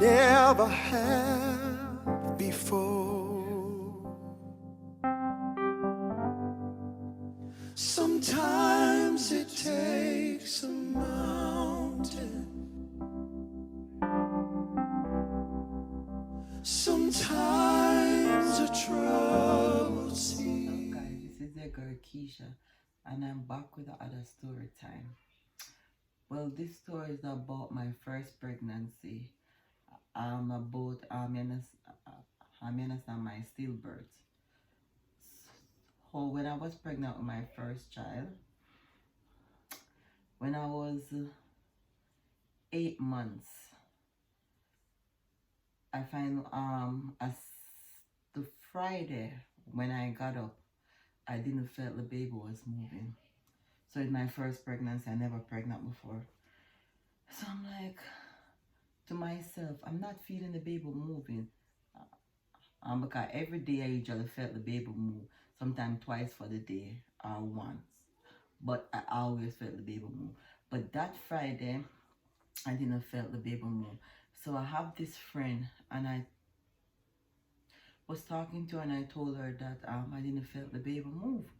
never have before. Sometimes it takes a mountain, sometimes a troubled sea. Hello guys, this is your girl Keisha, and I'm back with another story time. Well, this story is about my first pregnancy. About and my stillbirth. So when I was pregnant with my first child, when I was 8 months, I find as the Friday when I got up, I didn't feel the baby was moving. So in my first pregnancy, I never pregnant before. So I'm like to myself, I'm not feeling the baby moving. Because every day I usually felt the baby move, sometimes twice for the day or once. But I always felt the baby move. But that Friday, I didn't feel the baby move. So I have this friend, and I was talking to her, and I told her that I didn't feel the baby move.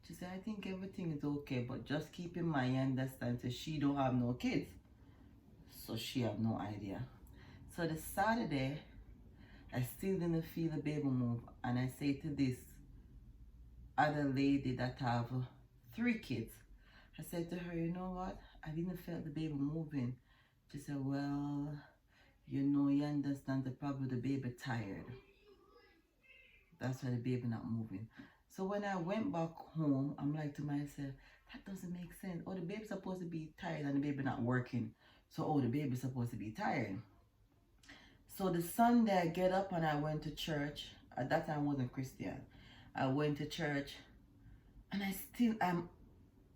She said, I think everything is okay, but just keep in mind, you understand, so she don't have no kids. So she have no idea. So the Saturday, I still didn't feel the baby move. And I say to this other lady that have 3 kids, I said to her, you know what? I didn't feel the baby moving. She said, well, you understand that probably the baby tired. That's why the baby not moving. So when I went back home, I'm like to myself, that doesn't make sense. Oh, the baby's supposed to be tired and the baby not working. So, oh, the baby's supposed to be tired. So the Sunday I get up and I went to church. At that time I wasn't Christian. I went to church and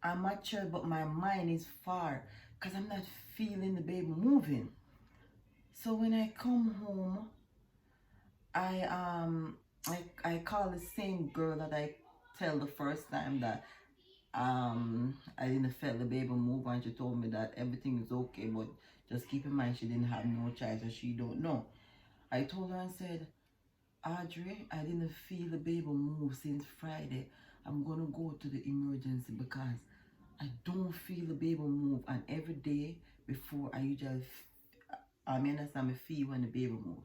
I'm at church, but my mind is far because I'm not feeling the baby moving. So when I come home, I call the same girl that I tell the first time that I didn't feel the baby move, and she told me that everything is okay, but just keep in mind she didn't have no child, so she don't know. I told her and said, Audrey, I didn't feel the baby move since Friday. I'm gonna go to the emergency because I don't feel the baby move, and every day before I usually understand me feel when the baby move.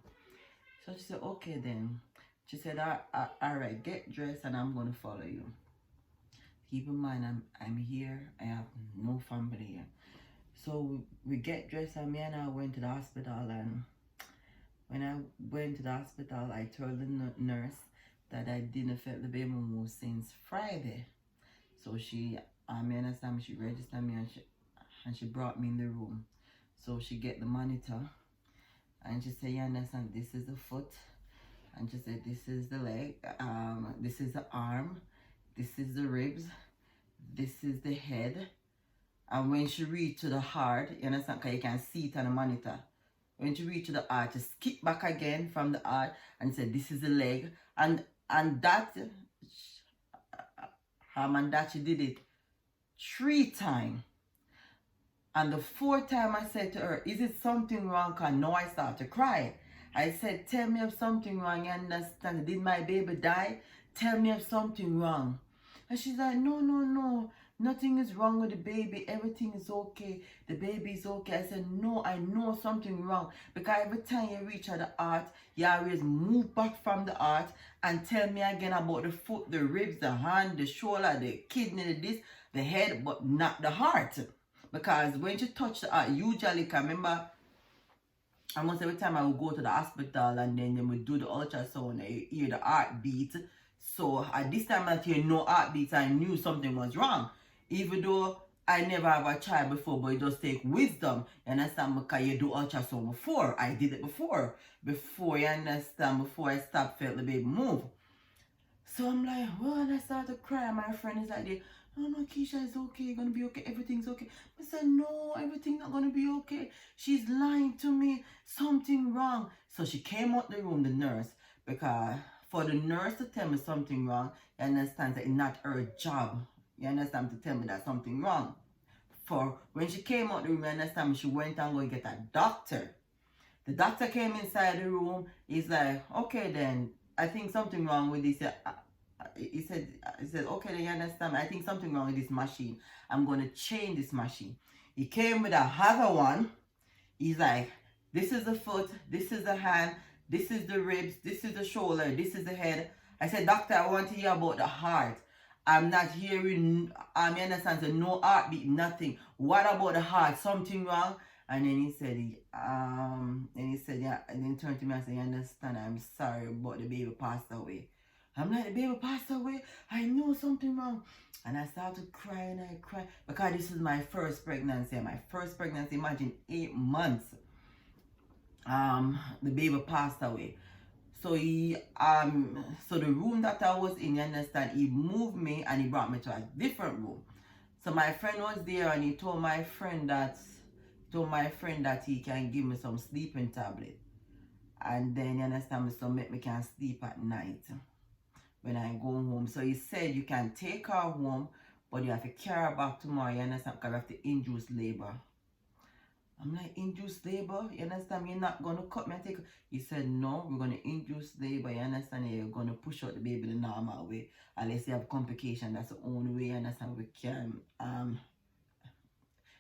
So she said, okay then. She said, alright, get dressed and I'm gonna follow you. Keep in mind, I'm here. I have no family here. So we get dressed, and me and I went to the hospital. And when I went to the hospital, I told the nurse that I didn't feel the baby move since Friday. So she, me understand, she registered me, and she brought me in the room. So she get the monitor, and she said, you understand, this is the foot, and she said, this is the leg, this is the arm, this is the ribs, this is the head. And when she reached to the heart, you understand, because you can see it on the monitor. When she reached to the heart, she skip back again from the heart and said, this is the leg. And that she did it 3 times. And the 4th time I said to her, is it something wrong? Because now I start to cry. I said, tell me if something wrong, you understand? Did my baby die? Tell me if something wrong. And she's like, no, nothing is wrong with the baby. Everything is okay. The baby is okay. I said, no, I know something wrong. Because every time you reach at the heart, you always move back from the heart and tell me again about the foot, the ribs, the hand, the shoulder, the kidney, the this, the head, but not the heart. Because when you touch the heart, usually, can remember, almost every time I would go to the hospital and then they would do the ultrasound, I hear the heartbeat. So at this time I hear no heartbeat, I knew something was wrong. Even though I never have a child before, but it does take wisdom. You understand? Because you do ultrasound before. I did it before. Before, you understand, before I stopped felt the baby move. So I'm like, well, and I started to cry. My friend is like, no, Keisha, it's okay, it's gonna be okay, everything's okay. I said, no, everything's not gonna be okay. She's lying to me, something wrong. So she came out the room, the nurse, because for the nurse to tell me something wrong, you understand that it's not her job. You understand, to tell me that something wrong. For when she came out the room, you understand, she went and go get a doctor. The doctor came inside the room. He's like, okay then, I think something wrong with this. He said, okay, then you understand. I think something wrong with this machine. I'm going to change this machine. He came with a other one. He's like, this is the foot, this is the hand, this is the ribs, this is the shoulder, this is the head. I said, doctor, I want to hear about the heart. I'm not hearing, you understand, so no heartbeat, nothing. What about the heart? Something wrong? And then he said, yeah, and then turned to me and said, you understand, I'm sorry, but the baby passed away. I'm like, the baby passed away? I know something wrong. And I started to cry and I cried because this is my first pregnancy. My first pregnancy, imagine 8 months. The baby passed away. So so the room that I was in, you understand, he moved me and he brought me to a different room. So my friend was there and he told my friend that he can give me some sleeping tablet. And then, you understand, so make me can sleep at night when I go home. So he said you can take her home, but you have to carry her back tomorrow, you understand, because you have to induce labor. I'm like, induce labor? You understand? You're not going to cut me and take her. He said, no, we're going to induce labor, you understand? You're going to push out the baby the normal way. Unless you have complication, that's the only way, you understand, we can,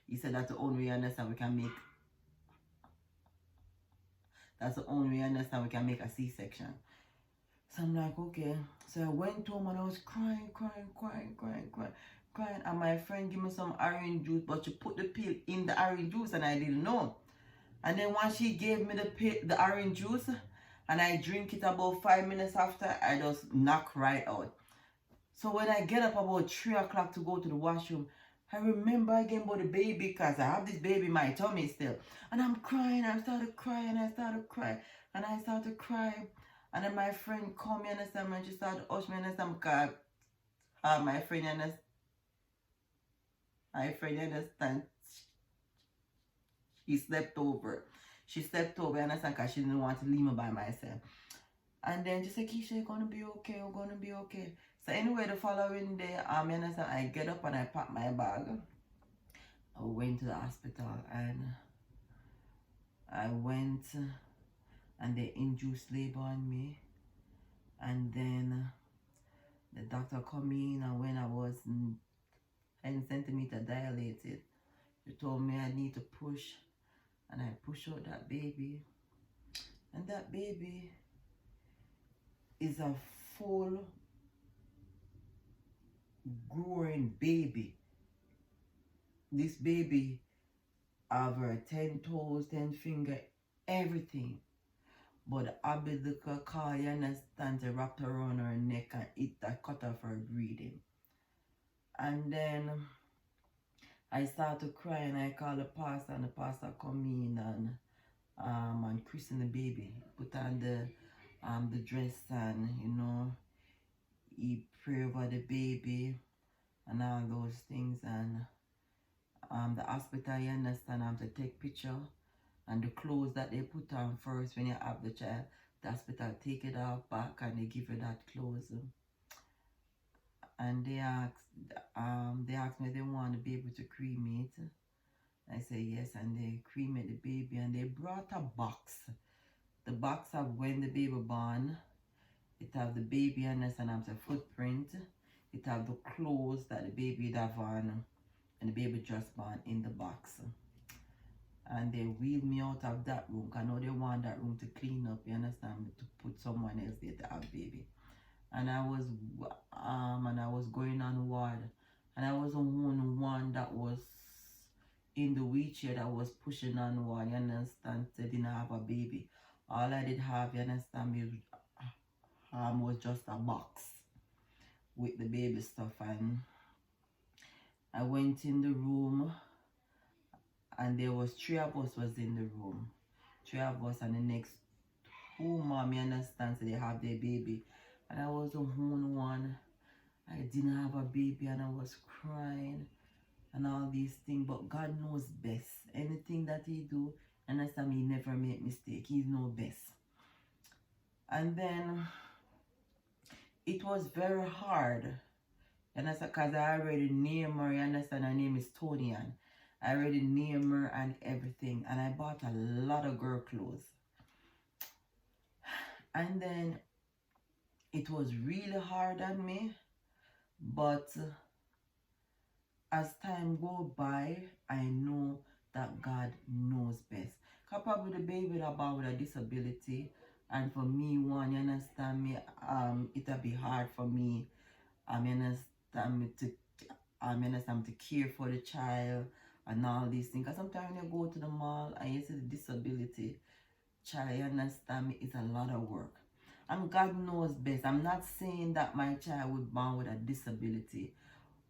he said that's the only way, you understand, we can make, that's the only way, you understand, we can make a C-section. So I'm like, okay. So I went home and I was crying. And my friend gave me some orange juice, but she put the pill in the orange juice and I didn't know. And then once she gave me the orange juice and I drink it about 5 minutes after, I just knock right out. So when I get up about 3 o'clock to go to the washroom, I remember again about the baby because I have this baby in my tummy still. And I'm crying. I started crying. And then my friend called me, understand, and she started to hush me, understand, because my friend understand, she slept over. She slept over, understand, because she didn't want to leave me by myself. And then she said, Keisha, you're going to be okay, you're going to be okay. So anyway, the following day, understand, I get up and I pack my bag. I went to the hospital and I went and they induced labor on me. And then the doctor come in, and when I was 10 centimeters dilated, she told me I need to push, and I push out that baby. And that baby is a full growing baby. This baby have her 10 toes, 10 fingers, everything. But the umbilical cord, you understand, they wrapped around her neck and it that cut off her breathing. And then I started to cry and I called the pastor and the pastor come in and christen the baby. Put on the dress and, you know, he pray over the baby and all those things. And the hospital, you understand, I have to take picture. And the clothes that they put on first when you have the child, the hospital take it off back and they give you that clothes. And they asked me if they want the baby to cremate. I say yes, and they cremate the baby and they brought a box. The box of when the baby born. It have the baby and have the footprint. It have the clothes that the baby have on and the baby just born in the box. And they wheeled me out of that room because I know they want that room to clean up, you understand, to put someone else there to have baby. And I was going on ward, and I was the only one that was in the wheelchair that was pushing on ward, you understand, they didn't have a baby. All I did have, you understand, was just a box with the baby stuff. And I went in the room and there was 3 of us was in the room. 3 of us and the next 2 mom, you understand, so they have their baby. And I was the only one. I didn't have a baby and I was crying and all these things. But God knows best. Anything that he do, understand, he never make mistake. He knows best. And then it was very hard. You understand, because I already named her, you understand, her name is Tony Ann. I already named her and everything. And I bought a lot of girl clothes. And then it was really hard on me, but as time go by, I know that God knows best. Cause probably the baby that born with a disability, and for me, one, you understand me, it'll be hard for me, you understand me to, you understand me to care for the child and all these things. Cause sometimes when you go to the mall and you see the disability child, you understand me, it's a lot of work. And God knows best. I'm not saying that my child would born with a disability,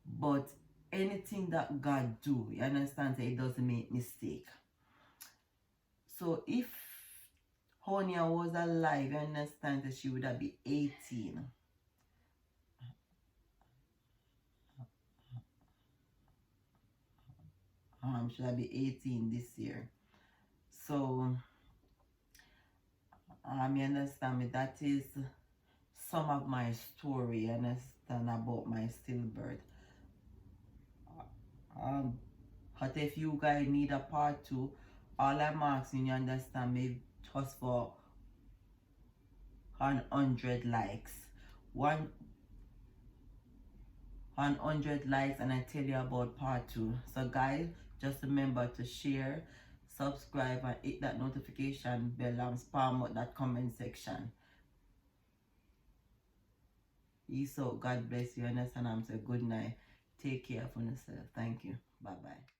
but anything that God do, you understand, that He doesn't make mistake. So if Honia was alive, you understand that she would have been 18. She would be 18 this year. So you understand me, that is some of my story, you understand, about my stillbirth. But if you guys need a part 2, all I'm asking, you understand me, just for 100 likes. 100 likes and I tell you about part 2. So guys, just remember to share, subscribe, and hit that notification bell and spam out that comment section. Peace out. God bless you. Understand? I'm saying good night. Take care of yourself. Thank you. Bye bye.